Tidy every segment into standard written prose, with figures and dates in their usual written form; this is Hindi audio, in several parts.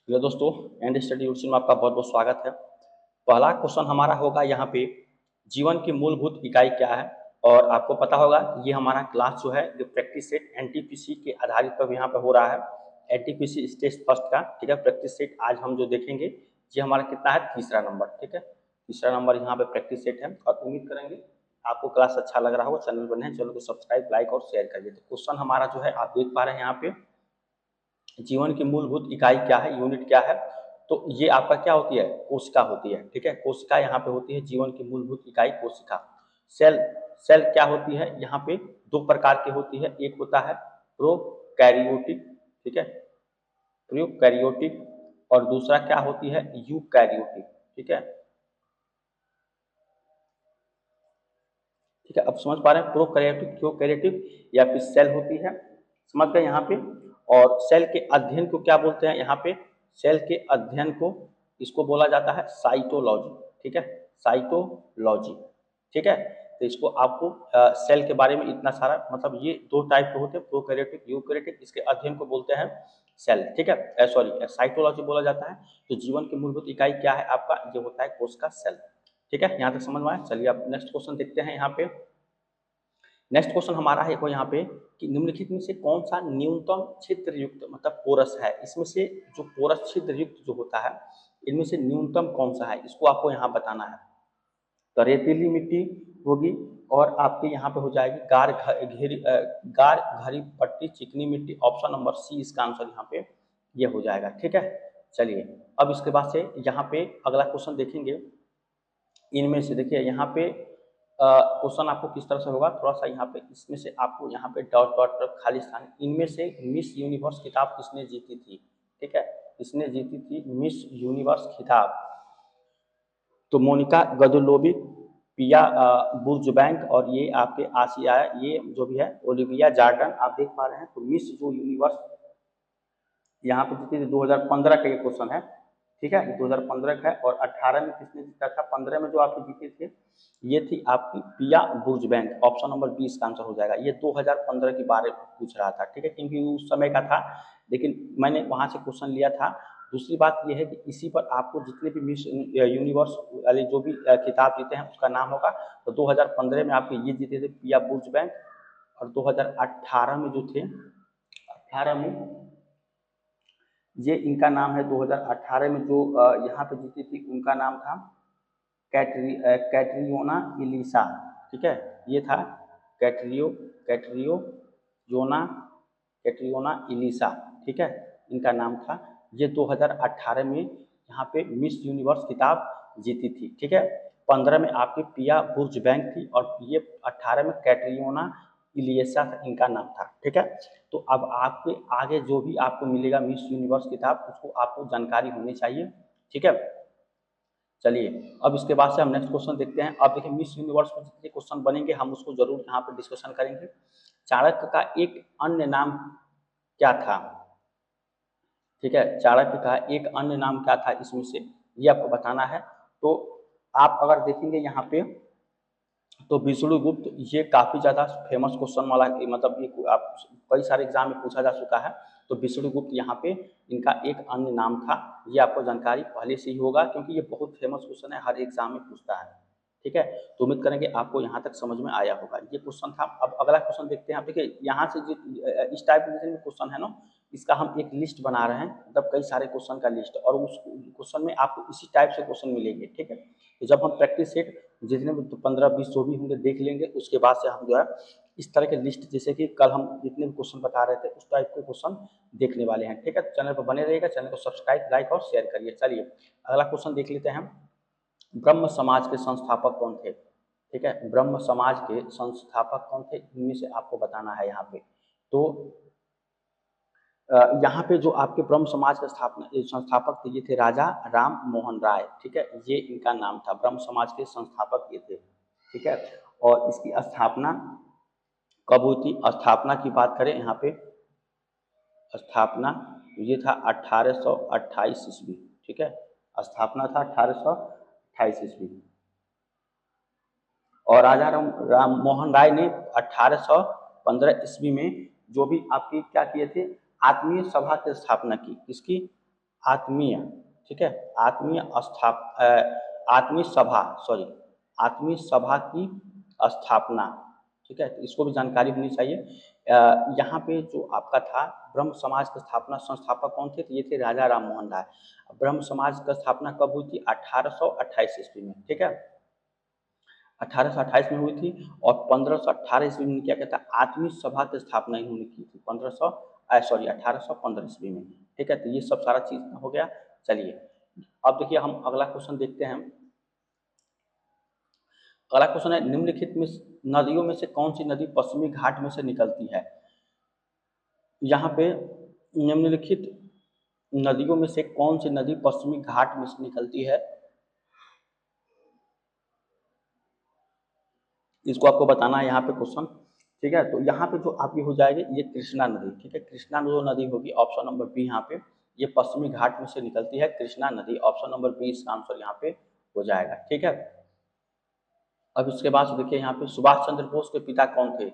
हेलो दोस्तों, एंड स्टडी यूट्यूब में आपका बहुत बहुत स्वागत है। पहला क्वेश्चन हमारा होगा यहाँ पे, जीवन की मूलभूत इकाई क्या है। और आपको पता होगा कि ये हमारा क्लास जो है जो प्रैक्टिस सेट एनटीपीसी के आधारित पर यहाँ पे हो रहा है। एनटीपीसी स्टेज फर्स्ट का, ठीक है, प्रैक्टिस सेट आज हम जो देखेंगे ये हमारा कितना है, तीसरा नंबर, ठीक है। तीसरा नंबर यहाँ पे प्रैक्टिस सेट है और उम्मीद करेंगे आपको क्लास अच्छा लग रहा होगा। चैनल पर नए, चैनल को सब्सक्राइब, लाइक और शेयर करिए। तो क्वेश्चन हमारा जो है आप देख पा रहे हैं यहाँ पे, जीवन की मूलभूत इकाई क्या है, यूनिट क्या है। तो ये आपका क्या होती है, कोशिका होती है, ठीक है। कोशिका यहाँ पे होती है जीवन की मूलभूत इकाई, कोशिका। सेल, सेल क्या होती है, यहाँ पे दो प्रकार की होती है। एक होता है प्रोकैरियोटिक, ठीक है, प्रोकैरियोटिक, और दूसरा क्या होती है, यूकैरियोटिक, ठीक है। ठीक है, अब समझ पा रहे हैं प्रोकैरियोटिक, यूकैरियोटिक या फिर सेल होती है, समझ गए यहाँ पे। और सेल के अध्ययन को क्या बोलते हैं, यहाँ पे सेल के अध्ययन को इसको बोला जाता है साइटोलॉजी, ठीक है, साइटोलॉजी, ठीक है। तो इसको आपको सेल के बारे में इतना सारा, मतलब ये दो टाइप के होते हैं, प्रोकैरियोटिक, यूकैरियोटिक, इसके अध्ययन को बोलते हैं सेल, ठीक है, सॉरी साइटोलॉजी बोला जाता है। तो जीवन की मूलभूत इकाई क्या है आपका, ये होता है कोश का सेल, ठीक है। यहाँ तक समझ में आया। चलिए अब नेक्स्ट क्वेश्चन देखते हैं। यहाँ पे नेक्स्ट क्वेश्चन हमारा है को यहाँ पे कि निम्नलिखित में से कौन सा न्यूनतम छिद्र युक्त, मतलब पोरस है, इसमें से जो पोरस छिद्र युक्त जो होता है इनमें से न्यूनतम कौन सा है, इसको आपको यहाँ बताना है। तो रेतीली मिट्टी होगी, और आपके यहाँ पे हो जाएगी गार घरी पट्टी चिकनी मिट्टी। ऑप्शन नंबर सी इसका आंसर यहाँ पे ये हो जाएगा, ठीक है। चलिए अब इसके बाद से यहाँ पे अगला क्वेश्चन देखेंगे। इनमें से देखिए यहाँ पे क्वेश्चन आपको किस तरह से होगा, थोड़ा सा यहाँ पे इसमें से आपको यहाँ पे डॉट डॉट पर खाली स्थान, इनमें से मिस यूनिवर्स खिताब किसने जीती थी, ठीक है, किसने जीती थी मिस यूनिवर्स खिताब। तो मोनिका गदुलोविक, पिया बुर्जबैंक, और ये आपके आसिया, ये जो भी है ओलिविया जॉर्डन, आप देख पा रहे हैं। तो मिस जो यूनिवर्स यहाँ पे जीती थी 2015 का ये क्वेश्चन है, ठीक है, 2015 का है। और 18 में किसने जीता था, 15 में जो आपकी जीते थे ये थी आपकी पिया बुर्जबैंक। ऑप्शन नंबर 20 का आंसर हो जाएगा। ये 2015 के बारे में पूछ रहा था, ठीक है, क्योंकि उस समय का था, लेकिन मैंने वहां से क्वेश्चन लिया था। दूसरी बात यह है कि इसी पर आपको जितने भी मिस यूनिवर्स वाले जो भी खिताब जीते हैं उसका नाम होगा। तो 2015 में आपके ये जीते थे पिया बुर्जबैंक, और 2018 में जो थे, 18 में ये इनका नाम है। 2018 में जो यहाँ पे जीती थी उनका नाम था कैटरियोना इलिसा, ठीक है, ये था कैटरियो जोना कैटरियोना इलिसा, ठीक है, इनका नाम था। ये 2018 में यहाँ पे मिस यूनिवर्स खिताब जीती थी, ठीक है। 15 में आपकी पिया बुर्जबैंक थी, और ये 18 में कैटरियोना इलियसा इनका नाम था, ठीक है। तो अब आपके आगे जो भी आपको मिलेगा मिस यूनिवर्स किताब, उसको आपको जानकारी होनी चाहिए, ठीक है। चलिए अब इसके बाद से हम नेक्स्ट क्वेश्चन देखते हैं। अब देखिए मिस यूनिवर्स में जितने क्वेश्चन बनेंगे हम उसको जरूर यहाँ पे डिस्कशन करेंगे। चाणक्य का एक अन्य नाम क्या था, ठीक है, चाणक्य का एक अन्य नाम क्या था, इसमें से ये आपको बताना है। तो आप अगर देखेंगे यहाँ पे, तो विष्णुगुप्त, ये काफी ज्यादा फेमस क्वेश्चन वाला, मतलब ये आप कई सारे एग्जाम में पूछा जा चुका है। तो विष्णुगुप्त यहाँ पे इनका एक अन्य नाम था, ये आपको जानकारी पहले से ही होगा क्योंकि ये बहुत फेमस क्वेश्चन है, हर एग्जाम में पूछता है, ठीक है। तो उम्मीद करेंगे आपको यहाँ तक समझ में आया होगा। ये क्वेश्चन था। अब अगला क्वेश्चन देखते हैं। आप देखिए यहाँ से इस टाइप के जितने भी क्वेश्चन है ना, इसका हम एक लिस्ट बना रहे हैं, मतलब कई सारे क्वेश्चन का लिस्ट, और उस क्वेश्चन में आपको इसी टाइप से क्वेश्चन मिलेंगे, ठीक है। तो जब हम प्रैक्टिस सेट जितने भी 15-20 जो भी होंगे देख लेंगे, उसके बाद से हम जो है इस तरह के लिस्ट, जैसे कि कल हम जितने भी क्वेश्चन बता रहे थे उस टाइप के क्वेश्चन देखने वाले हैं, ठीक है। चैनल पर बने रहिएगा, चैनल को सब्सक्राइब, लाइक और शेयर करिए। चलिए अगला क्वेश्चन देख लेते हैं। ब्रह्म समाज के संस्थापक कौन थे, ठीक है, ब्रह्म समाज के संस्थापक कौन थे, इनमें से आपको बताना है यहाँ पे। तो यहाँ पे जो आपके ब्रह्म समाज के संस्थापक थे, ये थे राजा राम मोहन राय, ठीक है, ये इनका नाम था। ब्रह्म समाज के संस्थापक ये थे, ठीक है। और इसकी स्थापना कब हुई थी, स्थापना की बात करें यहाँ पे, स्थापना ये था 1828 ईस्वी, ठीक है, स्थापना था 1828 ईस्वी। और राजा राम मोहन राय ने 1815 ईस्वी में जो भी आपकी क्या किए थे, आत्मीय सभा की स्थापना की, इसकी आत्मीय, ठीक है, आत्मीय सभा, सॉरी, आत्मीय सभा की स्थापना, ठीक है, तो इसको भी जानकारी होनी चाहिए। यहाँ पे जो आपका था ब्रह्म समाज का स्थापना संस्थापक कौन थे, तो ये थे राजा राम मोहन राय। ब्रह्म समाज का स्थापना कब हुई थी, 1828 ईस्वी में, ठीक है, 1828 में हुई थी। और 1518 ईस्वी में क्या कहता है, आत्मीय सभा की स्थापना इन्होंने की थी 1815 ईस्वी में, ठीक है। तो ये सब सारा चीज हो गया। चलिए अब देखिए हम अगला क्वेश्चन देखते हैं। अगला क्वेश्चन है, निम्नलिखित में नदियों में से कौन सी नदी पश्चिमी घाट में से निकलती है। यहाँ पे निम्नलिखित नदियों में से कौन सी नदी पश्चिमी घाट में से निकलती है, इसको आपको बताना है यहाँ पे क्वेश्चन, ठीक है। तो यहाँ पे जो आपकी हो जाएगी ये कृष्णा नदी, ठीक है, कृष्णा जो नदी होगी ऑप्शन नंबर बी यहाँ पे, ये पश्चिमी घाट में से निकलती है कृष्णा नदी, ऑप्शन नंबर बी इसका आंसर यहाँ पे हो जाएगा, ठीक है। अब इसके बाद देखिए यहाँ पे सुभाष चंद्र बोस के पिता कौन थे।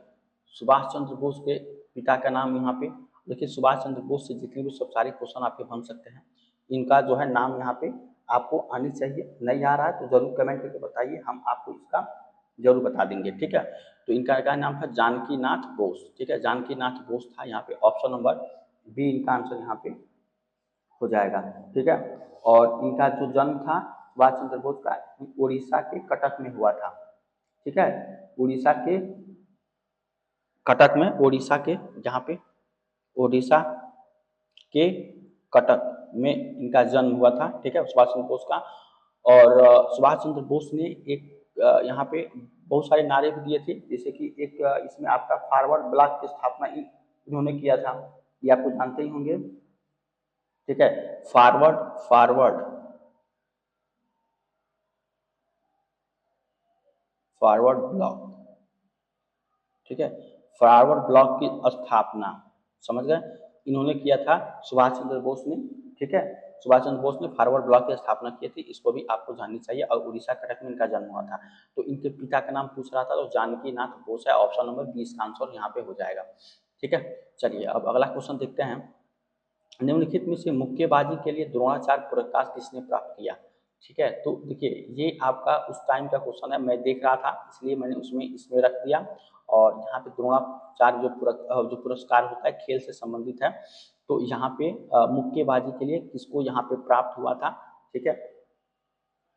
सुभाष चंद्र बोस के पिता का नाम यहाँ पे देखिए, सुभाष चंद्र बोस से जितने भी सब सारे क्वेश्चन आपके बन सकते हैं, इनका जो है नाम यहाँ पे आपको आनी चाहिए। नहीं आ रहा है तो जरूर कमेंट करके बताइए, हम आपको इसका जरूर बता देंगे, ठीक है। तो इनका क्या नाम था, जानकी नाथ बोस, ठीक है, जानकी नाथ बोस था यहाँ पे, ऑप्शन नंबर बी इनका आंसर यहाँ पे हो जाएगा, ठीक है। और इनका जो जन्म था सुभाष चंद्र बोस का उड़ीसा के कटक में हुआ था, ठीक है, उड़ीसा के कटक में, उड़ीसा के जहाँ पे उड़ीसा के कटक में इनका जन्म हुआ था, ठीक है, सुभाष चंद्र बोस का। और सुभाष चंद्र बोस ने एक यहाँ पे बहुत सारे नारे भी दिए थे, जैसे कि एक इसमें आपका फॉरवर्ड ब्लॉक की स्थापना इन्होंने किया था, ये आपको जानते ही होंगे, ठीक है, फॉरवर्ड फॉरवर्ड फॉरवर्ड ब्लॉक, ठीक है, फॉरवर्ड ब्लॉक की स्थापना, समझ गए, इन्होंने किया था सुभाष चंद्र बोस ने, ठीक है, सुभाष चंद्र बोस ने फॉरवर्ड ब्लॉक की स्थापना की थी, इसको भी आपको जाननी चाहिए। और उड़ीसा कटक में इनका जन्म हुआ था। तो इनके पिता का नाम पूछ रहा था, तो जानकी नाथ बोस है, ऑप्शन नंबर 20 का आंसर यहाँ पे हो जाएगा, ठीक है। चलिए अब अगला क्वेश्चन देखते हैं। निम्नलिखित में से मुक्केबाजी के लिए द्रोणाचार्य पुरस्कार किसने प्राप्त किया, ठीक है। तो देखिए ये आपका उस टाइम का क्वेश्चन है, मैं देख रहा था इसलिए मैंने इसमें रख दिया। और यहाँ पे द्रोणाचार्य जो पुरस्कार होता है खेल से संबंधित है, तो यहाँ पे मुक्केबाजी के लिए किसको यहाँ पे प्राप्त हुआ था, ठीक है।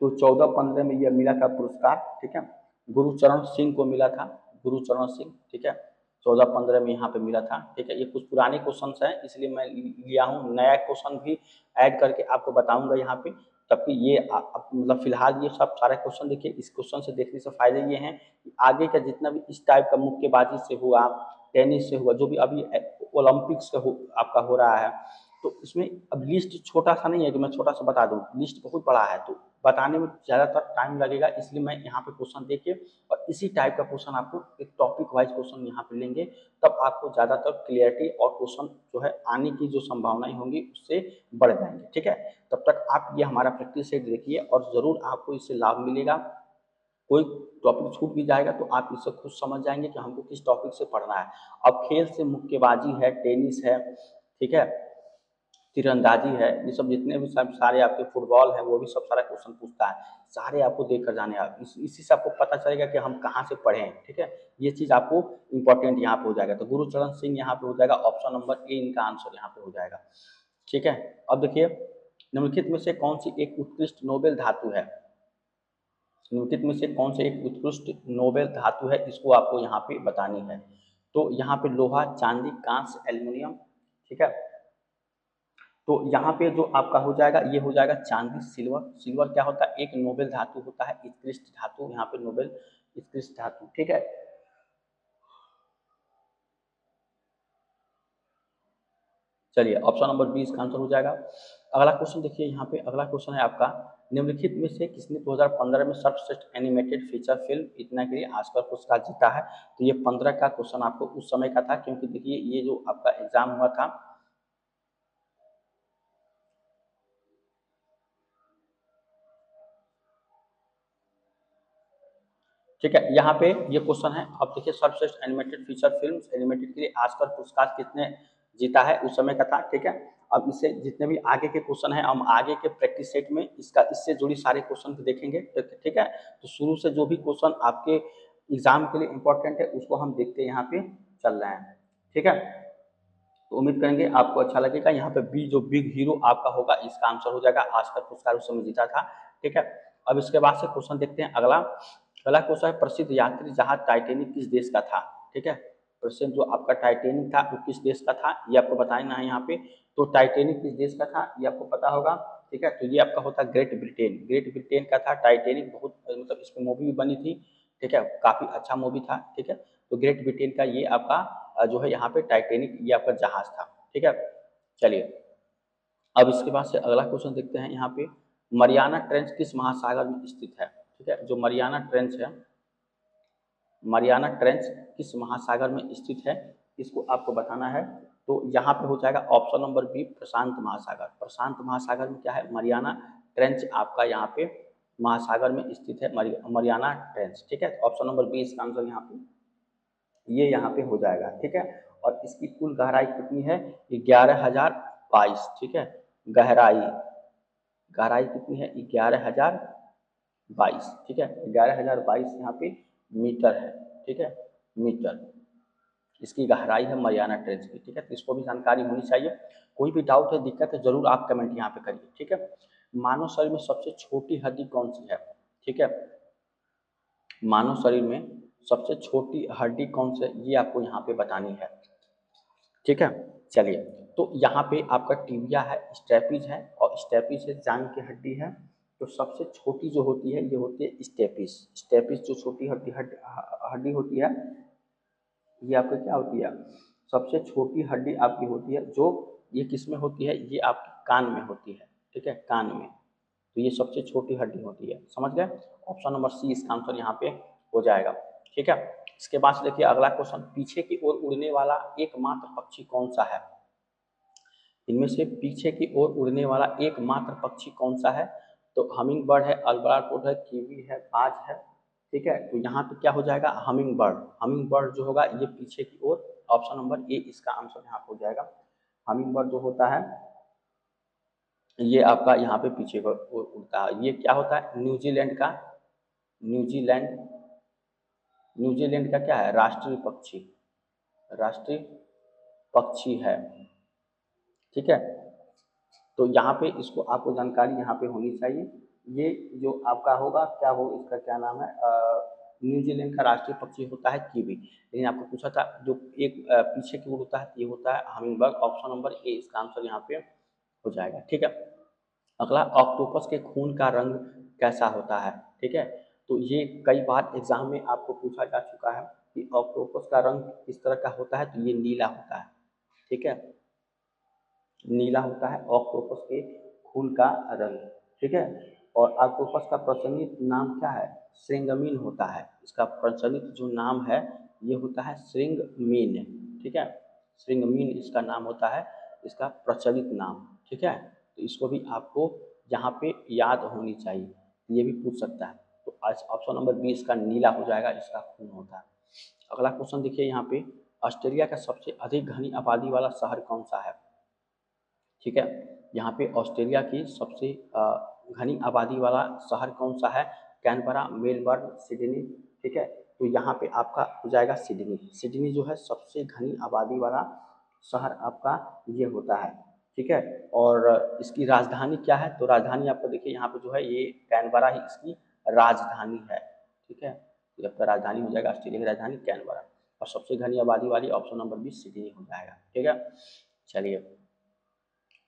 तो 14-15 में यह मिला था पुरस्कार, ठीक है, गुरुचरण सिंह को मिला था, गुरुचरण सिंह, ठीक है, 14-15 में यहाँ पे मिला था, ठीक है। ये कुछ पुराने क्वेश्चन हैं इसलिए मैं लिया हूँ, नया क्वेश्चन भी ऐड करके आपको बताऊंगा यहाँ पे। तबकि ये मतलब फिलहाल ये सब सारे क्वेश्चन देखिए, इस क्वेश्चन से देखने से फायदे ये हैं कि आगे का जितना भी इस टाइप का मुक्केबाजी से हुआ, टेनिस से हुआ, जो भी अभी ओलंपिक्स का आपका हो रहा है, तो इसमें अब लिस्ट छोटा सा नहीं है कि मैं छोटा सा बता दूं, लिस्ट बहुत बड़ा है, तो बताने में ज़्यादातर टाइम लगेगा, इसलिए मैं यहाँ पे क्वेश्चन देके और इसी टाइप का क्वेश्चन आपको एक टॉपिक वाइज क्वेश्चन यहाँ पे लेंगे, तब आपको ज़्यादातर क्लियरिटी और क्वेश्चन जो है आने की जो संभावनाएं होंगी उससे बढ़ जाएंगे, ठीक है। तब तक आप ये हमारा प्रैक्टिस सेट देखिए और ज़रूर आपको इससे लाभ मिलेगा। कोई टॉपिक छूट भी जाएगा तो आप इससे खुद समझ जाएंगे कि हमको किस टॉपिक से पढ़ना है। अब खेल से मुक्केबाजी है, टेनिस है, ठीक है, तीरंदाजी है, ये सब जितने भी सब सारे आपके फुटबॉल है वो भी सब सारा क्वेश्चन पूछता है, सारे आपको देख कर जाने आप इसी से आपको पता चलेगा कि हम कहाँ से पढ़े हैं, ठीक है। ये चीज़ आपको इंपॉर्टेंट यहाँ पे हो जाएगा। तो गुरुचरण सिंह यहाँ पे हो जाएगा, ऑप्शन नंबर ए इनका आंसर यहाँ पे हो जाएगा, ठीक है। अब देखिए निम्नलिखित में से कौन सी एक उत्कृष्ट नोबेल धातु है, निम्नलिखित में से कौन से एक उत्कृष्ट नोबेल धातु है, इसको आपको यहाँ पे बतानी है। तो यहाँ पे लोहा, चांदी, कांस्य, एल्युमिनियम, ठीक है। तो यहाँ पे जो आपका हो जाएगा ये हो जाएगा चांदी, सिल्वर। सिल्वर क्या होता है, एक नोबेल धातु होता है, उत्कृष्ट धातु, यहाँ पे नोबेल उत्कृष्ट धातु, ठीक है। चलिए ऑप्शन नंबर 20 का आंसर हो जाएगा। अगला क्वेश्चन देखिए, यहाँ पे अगला क्वेश्चन है आपका, निम्नलिखित में से किसने 2015 में सर्वश्रेष्ठ एनिमेटेड फीचर फिल्म इतना के लिए ऑस्कर पुरस्कार जीता है। तो ये 15 का क्वेश्चन आपको उस समय का था, क्योंकि देखिए ये जो आपका एग्जाम हुआ था, ठीक है, यहाँ पे ये क्वेश्चन है। अब देखिए सर्वश्रेष्ठ एनिमेटेड फीचर फिल्म एनिमेटेड के लिए ऑस्कर पुरस्कार किसने जीता है, उस समय का था, ठीक है। अब इससे जितने भी आगे के क्वेश्चन हैं हम आगे के प्रैक्टिस सेट में इससे जुड़ी सारे क्वेश्चन देखेंगे, ठीक है। तो शुरू से जो भी क्वेश्चन आपके एग्जाम के लिए इंपॉर्टेंट है उसको हम देखते यहाँ पे चल रहे हैं, ठीक है। तो उम्मीद करेंगे आपको अच्छा लगेगा। यहाँ पे बी जो बिग हीरो आपका होगा इसका आंसर हो जाएगा, आज का पुरस्कार उस समय जीता था, ठीक है। अब इसके बाद से क्वेश्चन देखते हैं अगला क्वेश्चन है, प्रसिद्ध यात्री जहाज टाइटेनिक किस देश का था, ठीक है। प्रसिद्ध जो आपका टाइटेनिक था वो किस देश का था ये आपको बताना है यहाँ पे। तो टाइटेनिक किस देश का था ये आपको पता होगा, ठीक है। तो ये आपका होता है ग्रेट ब्रिटेन, ग्रेट ब्रिटेन का था टाइटेनिक। बहुत मतलब इसमें मूवी भी बनी थी, ठीक है, काफी अच्छा मूवी था, ठीक है। तो ग्रेट ब्रिटेन का ये आपका जो है यहाँ पे टाइटेनिक ये आपका जहाज था, ठीक है। चलिए अब इसके बाद से अगला क्वेश्चन देखते हैं। यहाँ पे मरियाना ट्रेंच किस महासागर में स्थित है, ठीक है। जो मरियाना ट्रेंच है, मरियाना ट्रेंच किस महासागर में स्थित है इसको आपको बताना है। तो यहाँ पे हो जाएगा ऑप्शन नंबर बी प्रशांत महासागर। प्रशांत महासागर में क्या है, मरियाना ट्रेंच आपका यहाँ पे महासागर में स्थित है, मरियाना ट्रेंच, ठीक है। ऑप्शन नंबर बी इसका आंसर यहाँ पे ये यहाँ पे हो जाएगा, ठीक है। और इसकी कुल गहराई कितनी है, 11,022, ठीक है। गहराई गहराई कितनी है, 11,022, ठीक है। 11,022 यहाँ पे मीटर है, ठीक है, मीटर इसकी गहराई है मरियाना ट्रेंच की, ठीक है। तो इसको भी जानकारी होनी चाहिए। कोई भी डाउट है दिक्कत है जरूर आप कमेंट यहाँ पे करिए, ठीक है। मानव शरीर में सबसे छोटी हड्डी कौन सी है, ठीक है। मानव शरीर में सबसे छोटी हड्डी कौन सी है ये आपको यहाँ पे बतानी है, ठीक है। चलिए तो यहाँ पे आपका टिबिया है, स्टेपिज है, और स्टेपिज है जांघ की हड्डी है। तो सबसे छोटी जो होती है ये होती है स्टेपिस। स्टेपिस जो छोटी हड्डी होती है ये आपकी क्या होती है, सबसे छोटी हड्डी आपकी होती है। जो ये किस में होती है, ये आपके कान में होती है, ठीक है, कान में। तो ये सबसे छोटी हड्डी होती है, समझ गए। ऑप्शन नंबर सी इसका आंसर यहाँ पे हो जाएगा, ठीक है। इसके बाद देखिए अगला क्वेश्चन, पीछे की ओर उड़ने वाला एकमात्र पक्षी कौन सा है। इनमें से पीछे की ओर उड़ने वाला एकमात्र पक्षी कौन सा है। तो हमिंग बर्ड है, अल्बाट्रोस है, कीवी है, बाज है, ठीक है। तो यहाँ पे क्या हो जाएगा, हमिंग बर्ड। हमिंग बर्ड जो होगा ये पीछे की ओर, ऑप्शन नंबर ए इसका आंसर यहाँ पे हो जाएगा। हमिंग बर्ड जो होता है ये आपका यहाँ पे पीछे को उड़ता है। ये क्या होता है, न्यूजीलैंड का, न्यूजीलैंड न्यूजीलैंड का क्या है, राष्ट्रीय पक्षी, राष्ट्रीय पक्षी है, ठीक है। तो यहाँ पे इसको आपको जानकारी यहाँ पे होनी चाहिए। ये जो आपका होगा क्या हो, इसका क्या नाम है, न्यूजीलैंड का राष्ट्रीय पक्षी होता है कीवी। लेकिन आपको पूछा था जो एक पीछे की ओर होता है ये होता है humming bird. Option number A इसका आंसर यहाँ पे हो जाएगा, ठीक है। अगला, ऑक्टोपस के खून का रंग कैसा होता है, ठीक है। तो ये कई बार एग्जाम में आपको पूछा जा चुका है कि ऑक्टोपस का रंग किस तरह का होता है। तो ये नीला होता है, ठीक है, नीला होता है ऑक्टोपस के खून का रंग, ठीक है। और ऑक्टोपस का प्रचलित नाम क्या है, श्रिंगमीन होता है। इसका प्रचलित जो नाम है ये होता है श्रिंगमीन, ठीक है। श्रिंगमीन इसका नाम होता है, इसका प्रचलित नाम, ठीक है। तो इसको भी आपको यहाँ पे याद होनी चाहिए, ये भी पूछ सकता है। तो आज ऑप्शन नंबर बी इसका नीला हो जाएगा, इसका खून होता है। अगला क्वेश्चन देखिए यहाँ पे, ऑस्ट्रेलिया का सबसे अधिक घनी आबादी वाला शहर कौन सा है, ठीक है। यहाँ पे ऑस्ट्रेलिया की सबसे घनी आबादी वाला शहर कौन सा है, कैनबरा, मेलबर्न, सिडनी, ठीक है। तो यहाँ पे आपका हो जाएगा सिडनी। सिडनी जो है सबसे घनी आबादी वाला शहर आपका ये होता है, ठीक है। और इसकी राजधानी क्या है, तो राजधानी आपको देखिए यहाँ पे जो है ये कैनबरा ही इसकी राजधानी है, ठीक है। तो आपका राजधानी हो जाएगा ऑस्ट्रेलिया की राजधानी कैनबरा। और सबसे घनी आबादी वाली ऑप्शन नंबर बी सिडनी हो जाएगा, ठीक है। चलिए,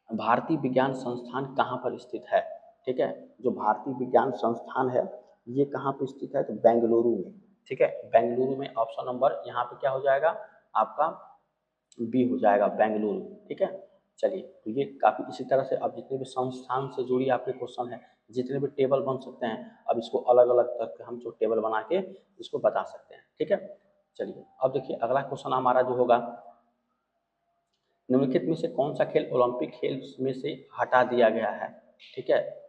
भारतीय विज्ञान संस्थान कहाँ पर स्थित है, ठीक है। जो भारतीय विज्ञान संस्थान है ये कहाँ पर स्थित है, तो बेंगलुरु में, ठीक है। बेंगलुरु में ऑप्शन नंबर यहाँ पे क्या हो जाएगा आपका बी हो जाएगा, बेंगलुरु, ठीक है। चलिए, तो ये काफ़ी इसी तरह से अब जितने भी संस्थान से जुड़ी आपके क्वेश्चन है, जितने भी टेबल बन सकते हैं, अब इसको अलग अलग करके हम जो टेबल बना के इसको बता सकते हैं, ठीक है। चलिए अब देखिए अगला क्वेश्चन हमारा जो होगा, निम्नलिखित में से कौन सा खेल ओलंपिक खेल में से हटा दिया गया है, ठीक है।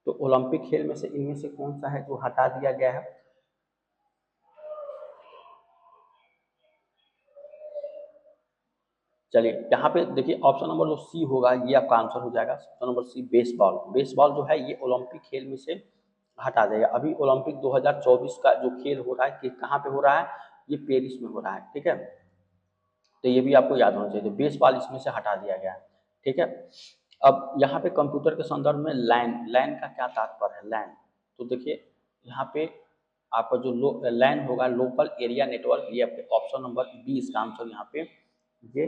तो ओलंपिक खेल में से इनमें से कौन सा है जो हटा दिया गया है। चलिए यहाँ पे देखिए ऑप्शन नंबर जो सी होगा ये आपका आंसर हो जाएगा। Option number C baseball. Baseball जो है ये ओलंपिक खेल में से हटा देगा। अभी ओलंपिक 2024 का जो खेल हो रहा है कि कहाँ पे हो रहा है, ये पेरिस में हो रहा है, ठीक है। तो ये भी आपको याद होना चाहिए। तो बेसबॉल इसमें से हटा दिया गया है, ठीक है। अब यहाँ पे कंप्यूटर के संदर्भ में लैन, लैन का क्या तात्पर्य है, लैन। तो देखिए यहाँ पे आपका जो लैन होगा लोकल एरिया नेटवर्क, ये आपके ऑप्शन नंबर बी इसका आंसर यहाँ पे ये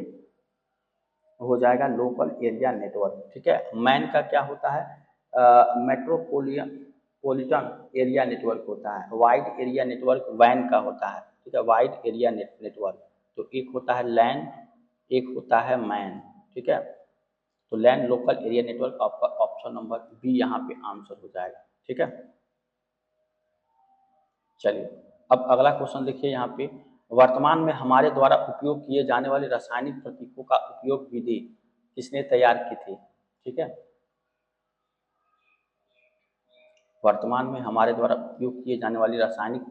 हो जाएगा, लोकल एरिया नेटवर्क, ठीक है। मैन का क्या होता है, मेट्रोपोलिटन एरिया नेटवर्क होता है। वाइड एरिया नेटवर्क वैन का होता है, ठीक है, वाइड एरिया नेटवर्क। तो एक होता है लैन, एक होता है मैन, ठीक है। तो लैन लोकल एरिया नेटवर्क आपका ऑप्शन नंबर बी यहाँ पे आंसर हो जाएगा, ठीक है। चलिए अब अगला क्वेश्चन देखिए यहाँ पे, वर्तमान में हमारे द्वारा उपयोग किए जाने वाले रासायनिक प्रतीकों का उपयोग विधि किसने तैयार की थी, ठीक है। वर्तमान में हमारे द्वारा उपयोग किए जाने वाली रासायनिक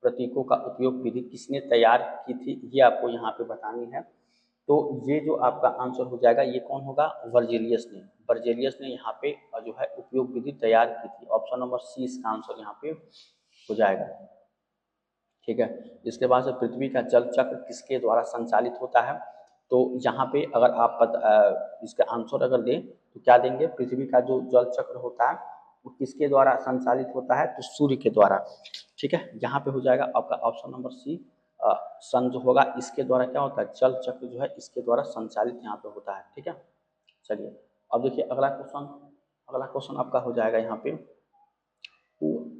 प्रतीकों का उपयोग विधि किसने तैयार की थी, ये आपको यहाँ पे बतानी है। तो ये जो आपका आंसर हो जाएगा ये कौन होगा, वर्जेलियस ने। वर्जेलियस ने यहाँ पे जो है उपयोग विधि तैयार की थी। ऑप्शन नंबर सी इसका आंसर यहाँ पे हो जाएगा, ठीक है। इसके बाद से पृथ्वी का जल चक्र किसके द्वारा संचालित होता है। तो यहाँ पे अगर आप इसका आंसर अगर दें तो क्या देंगे, पृथ्वी का जो जल चक्र होता है वो किसके द्वारा संचालित होता है, तो सूर्य के द्वारा, ठीक है। यहाँ पे हो जाएगा आपका ऑप्शन नंबर सी। सन जो होगा इसके द्वारा क्या होता है, जल चक्र जो है इसके द्वारा संचालित यहाँ पे होता है, ठीक है। चलिए अब देखिए अगला क्वेश्चन, अगला क्वेश्चन आपका हो जाएगा यहाँ पे,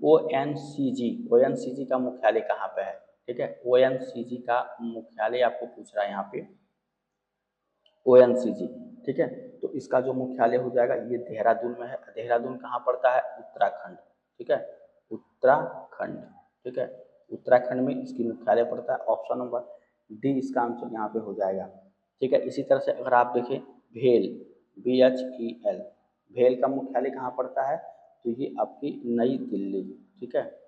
ONCG का मुख्यालय कहाँ पे है, ठीक है। ONCG का मुख्यालय आपको पूछ रहा है यहाँ पे, ONCG, ठीक है। तो इसका जो मुख्यालय हो जाएगा ये देहरादून में है। देहरादून कहाँ पड़ता है, उत्तराखंड, ठीक है, उत्तराखंड, ठीक है। उत्तराखंड में इसकी मुख्यालय पड़ता है। ऑप्शन नंबर डी इसका आंसर यहाँ पे हो जाएगा, ठीक है। इसी तरह से अगर आप देखें भेल, BHEL, भेल का मुख्यालय कहाँ पड़ता है, तो ये आपकी नई दिल्ली, ठीक है,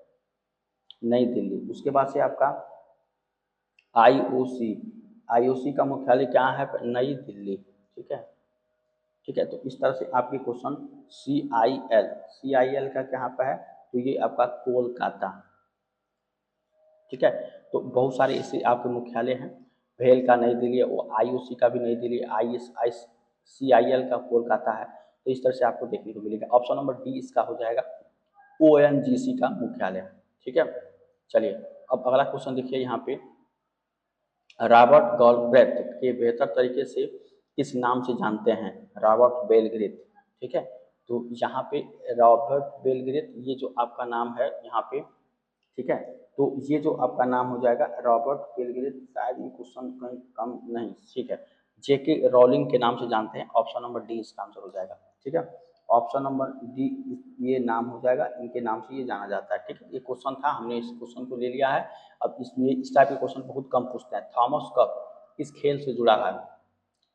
नई दिल्ली। उसके बाद से आपका IOC का मुख्यालय क्या है, नई दिल्ली, ठीक है, ठीक है। तो इस तरह से आपके क्वेश्चन CIL का कहाँ पर है, तो ये आपका कोलकाता, ठीक है। तो बहुत सारे ऐसे आपके मुख्यालय हैं, भेल का नई दिल्ली है, वो IOC का भी नई दिल्ली, CIL का कोलकाता है। तो इस तरह से आपको देखने को मिलेगा। ऑप्शन नंबर डी इसका हो जाएगा, ONGC का मुख्यालय, ठीक है। चलिए अब अगला क्वेश्चन देखिए यहाँ पे, रॉबर्ट गॉलब्रेथ के बेहतर तरीके से किस नाम से जानते हैं, रॉबर्ट बेलग्रेथ, ठीक है। तो यहाँ पे रॉबर्ट बेलग्रेथ ये जो आपका नाम है यहाँ पे, ठीक है। तो ये जो आपका नाम हो जाएगा रॉबर्ट बेलग्रेथ, शायद ये क्वेश्चन कहीं कम नहीं, ठीक है, JK रॉलिंग के नाम से जानते हैं। ऑप्शन नंबर डी इसका आंसर हो जाएगा, ठीक है। ऑप्शन नंबर डी ये नाम हो जाएगा, इनके नाम से ये जाना जाता है, ठीक है। ये क्वेश्चन था, हमने इस क्वेश्चन को ले लिया है। अब इसमें इस टाइप के क्वेश्चन बहुत कम पूछते हैं। थॉमस कप किस खेल से जुड़ा है,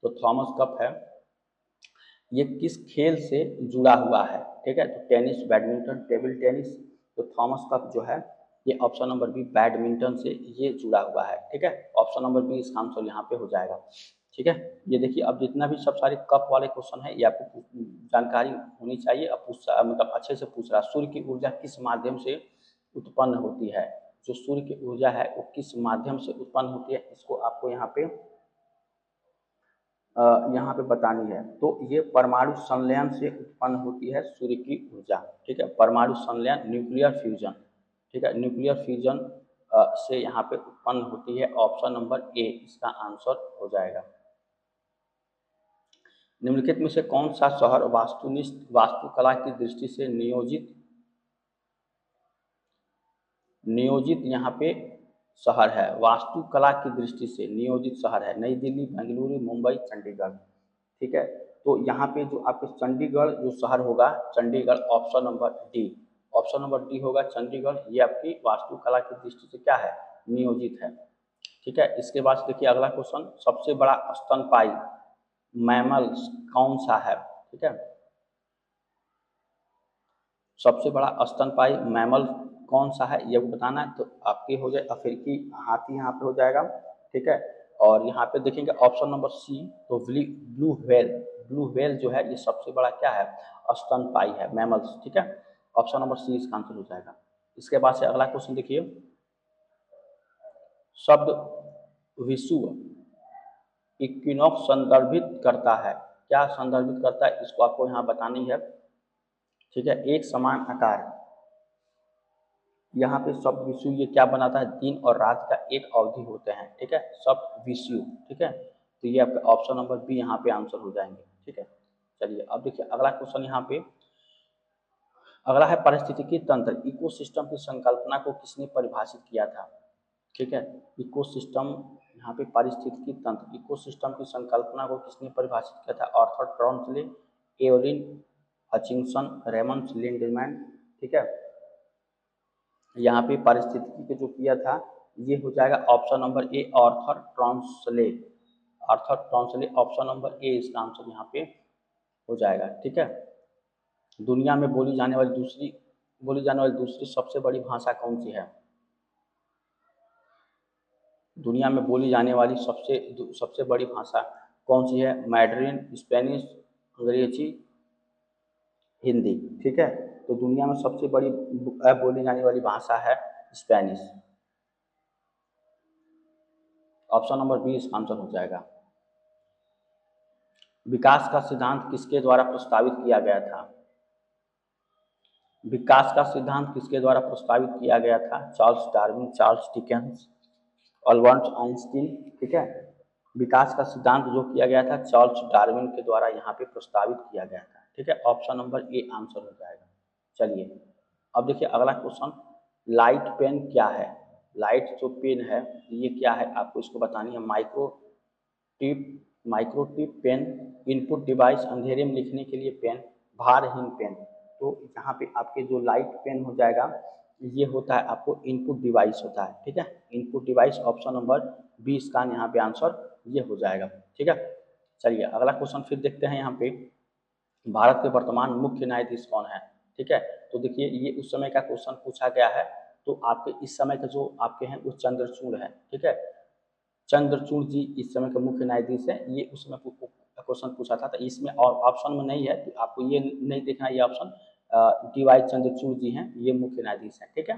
तो थॉमस कप है ये किस खेल से जुड़ा हुआ है, ठीक है। तो टेनिस, बैडमिंटन, टेबल टेनिस। तो थॉमस कप जो है ये ऑप्शन नंबर बी बैडमिंटन से ये जुड़ा हुआ है, ठीक है। ऑप्शन नंबर बी इसका आंसर यहाँ पे हो जाएगा, ठीक है। ये देखिए अब जितना भी सब सारे कप वाले क्वेश्चन है ये आपको जानकारी होनी चाहिए। अब मतलब अच्छे से पूछ रहा है, सूर्य की ऊर्जा किस माध्यम से उत्पन्न होती है, जो सूर्य की ऊर्जा है वो किस माध्यम से उत्पन्न होती है, इसको आपको यहाँ पे बतानी है। तो ये परमाणु संलयन से उत्पन्न होती है सूर्य की ऊर्जा, ठीक है। परमाणु संलयन, न्यूक्लियर फ्यूजन, ठीक है, न्यूक्लियर फ्यूजन से यहाँ पे उत्पन्न होती है। ऑप्शन नंबर ए इसका आंसर हो जाएगा। निम्नलिखित में से कौन सा शहर वास्तुनिष्ठ वास्तुकला की दृष्टि से नियोजित यहाँ पे शहर है, वास्तुकला की दृष्टि से नियोजित शहर है, नई दिल्ली, बेंगलुरु, मुंबई, चंडीगढ़, ठीक है। तो यहाँ पे जो आपके चंडीगढ़ जो शहर होगा, Chandigarh, option number D, option number D होगा चंडीगढ़। ये आपकी वास्तुकला की दृष्टि से क्या है, नियोजित है, ठीक है। इसके बाद देखिए अगला क्वेश्चन, सबसे बड़ा स्तनपायी मैमल कौन सा है, ठीक है। सबसे बड़ा स्तनपायी मैमल कौन सा है ये बताना है। तो आपके हो जाए अफ्रीकी हाथी यहाँ पे हो जाएगा, ठीक है। और यहाँ पे देखेंगे ऑप्शन नंबर सी, तो ब्लू व्हेल जो है ये सबसे बड़ा क्या है, स्तनपायी है, मैमल्स, ठीक है। ऑप्शन नंबर सी इसका आंसर हो जाएगा। इसके बाद से अगला क्वेश्चन देखिए, शब्द विषुव इक्विनॉक्स संदर्भित करता है, क्या संदर्भित करता है, इसको आपको यहाँ बतानी है, ठीक है। एक समान आकार, यहाँ पे शब्द विषुव ये क्या बनाता है, दिन और रात का एक अवधि होते हैं, ठीक है, शब्द विषुव, ठीक है। तो ये आपका ऑप्शन नंबर बी यहाँ पे आंसर हो जाएंगे, ठीक है। चलिए अब देखिए अगला क्वेश्चन यहाँ पे, अगला है पारिस्थितिकी तंत्र, इकोसिस्टम की संकल्पना को किसने परिभाषित किया था, ठीक है। इकोसिस्टम, यहाँ पे पारिस्थितिकी तंत्र, इकोसिस्टम की संकल्पना को किसने परिभाषित किया था, Arthur Tansley, Evelyn Hutchinson, Raymond Lindeman, ठीक है। यहाँ पे पारिस्थितिकी के जो किया था ये हो जाएगा option number A, Arthur Tansley, Arthur Tansley, option number A इसका आंसर यहाँ पे हो जाएगा, ठीक है। दुनिया में बोली जाने वाली दूसरी सबसे बड़ी भाषा कौन सी है, दुनिया में बोली जाने वाली सबसे बड़ी भाषा कौन सी है, मैड्रिन, स्पेनिश, अंग्रेजी, हिंदी, ठीक है। तो दुनिया में सबसे बड़ी बोली जाने वाली भाषा है स्पेनिश, ऑप्शन नंबर बी इसका आंसर हो जाएगा। विकास का सिद्धांत किसके द्वारा प्रस्तावित किया गया था, विकास का सिद्धांत किसके द्वारा प्रस्तावित किया गया था, Charles Darwin, Charles Dickens, Albert Einstein, ठीक है। विकास का सिद्धांत जो किया गया था चार्ल्स डार्विन के द्वारा यहाँ पे प्रस्तावित किया गया था, ठीक है। ऑप्शन नंबर ए आंसर हो जाएगा। चलिए अब देखिए अगला क्वेश्चन, लाइट पेन क्या है, लाइट जो पेन है ये क्या है, आपको इसको बतानी है, माइक्रोटिप पेन, इनपुट डिवाइस, अंधेरे में लिखने के लिए पेन, भारहीन पेन। तो यहाँ पे आपके जो लाइट पेन हो जाएगा ये होता है आपको इनपुट डिवाइस होता है, ठीक है, input device, option number B इसका यहाँ पे आंसर ये हो जाएगा, ठीक है। चलिए अगला क्वेश्चन फिर देखते हैं, यहाँ पे भारत के वर्तमान मुख्य न्यायाधीश कौन है, ठीक है। तो देखिए ये उस समय का क्वेश्चन पूछा गया है, तो आपके इस समय का जो आपके हैं वो चंद्रचूड़ है, ठीक है, चंद्रचूड़ जी इस समय के मुख्य न्यायाधीश है, ये उस समय क्वेश्चन पूछा था, तो इसमें और ऑप्शन में नहीं है, तो आपको ये नहीं देखना, ये ऑप्शन डी.वाई. चंद्रचूड़ जी हैं, ये मुख्य न्यायाधीश हैं, ठीक है।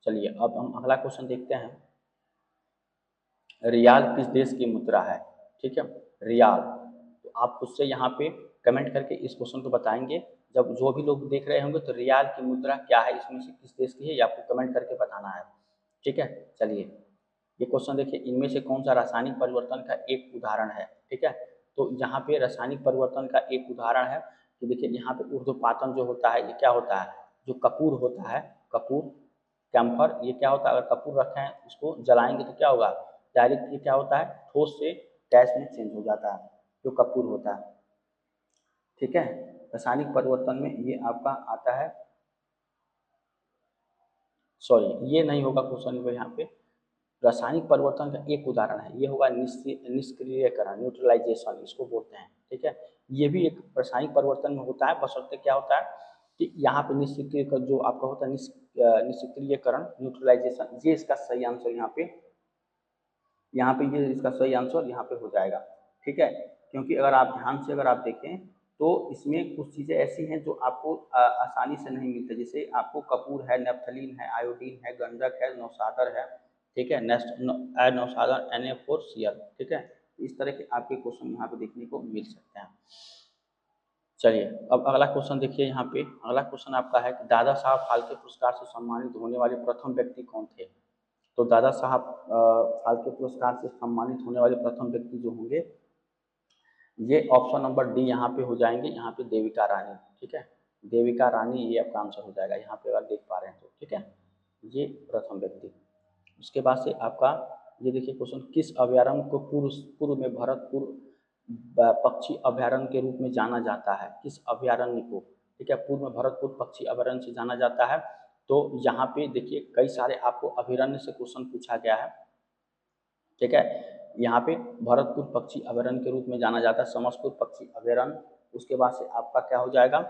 चलिए अब हम अगला क्वेश्चन देखते हैं, रियाल किस देश की मुद्रा है, ठीक है, रियाल। तो आप उससे यहाँ पे कमेंट करके इस क्वेश्चन को बताएंगे, जब जो भी लोग देख रहे होंगे, तो रियाल की मुद्रा क्या है, इसमें से किस देश की है, ये आपको कमेंट करके बताना है, ठीक है। चलिए ये क्वेश्चन देखिए, इनमें से कौन सा रासायनिक परिवर्तन का एक उदाहरण है, ठीक है। तो यहाँ पे रासायनिक परिवर्तन का एक उदाहरण है कि देखिए यहाँ पे ऊर्ध्वपातन जो होता है ये क्या होता है, जो कपूर होता है, कपूर, कैम्फर, ये क्या होता है, अगर कपूर रखे हैं इसको जलाएंगे तो क्या होगा, डायरेक्ट ये क्या होता है, ठोस से गैस में चेंज हो जाता है, जो कपूर होता है, ठीक है। रासायनिक परिवर्तन में ये आपका आता है, सॉरी ये नहीं होगा क्वेश्चन में, यहाँ पे रासायनिक परिवर्तन का एक उदाहरण है, ये होगा निष्क्रियकरण, न्यूट्रलाइजेशन इसको बोलते हैं, ठीक है। ये भी एक रासायनिक परिवर्तन में होता है, बशर्ते क्या होता है कि यहाँ पे निष्क्रियकरण जो आपका होता है, निष्क्रियकरण, न्यूट्रलाइजेशन, ये इसका सही आंसर यहाँ पे ये इसका सही आंसर यहाँ पे हो जाएगा, ठीक है। क्योंकि अगर आप ध्यान से अगर आप देखें तो इसमें कुछ चीज़ें ऐसी हैं जो आपको आसानी से नहीं मिलती, जैसे आपको कपूर है, नेफ्थलीन है, आयोडीन है, गंधक है, नौसादर है, ठीक है, नौसादर Na4Cl, ठीक है। इस तरह के आपके क्वेश्चन यहाँ पे देखने को मिल सकते हैं। चलिए अब अगला क्वेश्चन देखिए, यहाँ पे अगला क्वेश्चन आपका है कि दादा साहब फाल्के पुरस्कार से सम्मानित होने वाले प्रथम व्यक्ति कौन थे। तो दादा साहब फाल्के पुरस्कार से सम्मानित होने वाले प्रथम व्यक्ति जो होंगे ये ऑप्शन नंबर डी यहाँ पे हो जाएंगे, यहाँ पे देविका रानी, ठीक है, देविका रानी ये आपका आंसर हो जाएगा, यहाँ पे अगर देख पा रहे हैं तो, ठीक है, ये प्रथम व्यक्ति। उसके बाद से आपका ये देखिए क्वेश्चन, किस अभ्यारण्य को पूर्व में भरतपुर पक्षी अभ्यारण्य के रूप में जाना जाता है, किस अभ्यारण्य को, ठीक है, पूर्व में भरतपुर पक्षी अभ्यारण्य से जाना जाता है। तो यहाँ पे देखिए कई सारे आपको अभ्यारण्य से क्वेश्चन पूछा गया है, ठीक है। यहाँ पे भरतपुर पक्षी अभ्यारण्य के रूप में जाना जाता है, समस्तपुर पक्षी अभ्यारण्य, उसके बाद से आपका क्या हो जाएगा,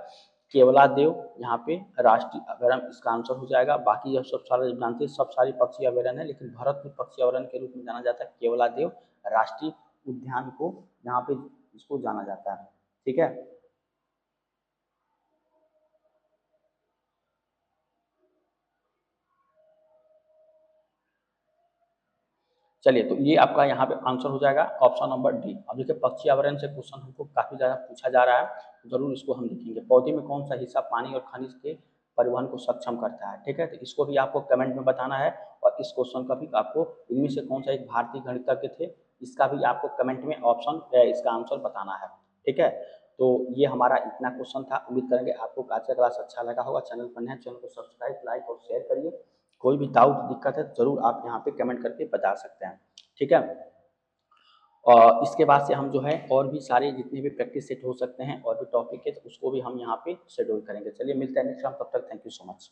केवलादेव यहाँ पे राष्ट्रीय अभयारण्य इसका आंसर हो जाएगा। बाकी यह सब सारे जानते हैं, सब सारी पक्षी अभयारण्य है, लेकिन भरत में पक्षी अभयारण्य के रूप में जाना जाता है केवलादेव राष्ट्रीय उद्यान को, यहाँ पे इसको जाना जाता है। ठीक है, चलिए तो ये आपका यहाँ पे आंसर हो जाएगा ऑप्शन नंबर डी। अब देखिए पक्षी आवरण से क्वेश्चन हमको काफी ज्यादा पूछा जा रहा है, तो जरूर इसको हम देखेंगे। पौधे में कौन सा हिस्सा पानी और खनिज के परिवहन को सक्षम करता है? ठीक है, तो इसको भी आपको कमेंट में बताना है, और इस क्वेश्चन का भी आपको इनमें से कौन सा एक भारतीय गणितज्ञ थे, इसका भी आपको कमेंट में ऑप्शन इसका आंसर बताना है। ठीक है, तो ये हमारा इतना क्वेश्चन था। उम्मीद करेंगे आपको आज का क्लास अच्छा लगा होगा। चैनल पर नए, चैनल को सब्सक्राइब, लाइक और शेयर करिए। कोई भी डाउट दिक्कत है जरूर आप यहाँ पे कमेंट करके बता सकते हैं। ठीक है, और इसके बाद से हम जो है और भी सारे जितने भी प्रैक्टिस सेट हो सकते हैं और भी टॉपिक है, तो उसको भी हम यहाँ पे शेड्यूल करेंगे। चलिए मिलते हैं नेक्स्ट टाइम, तब तक थैंक यू सो मच।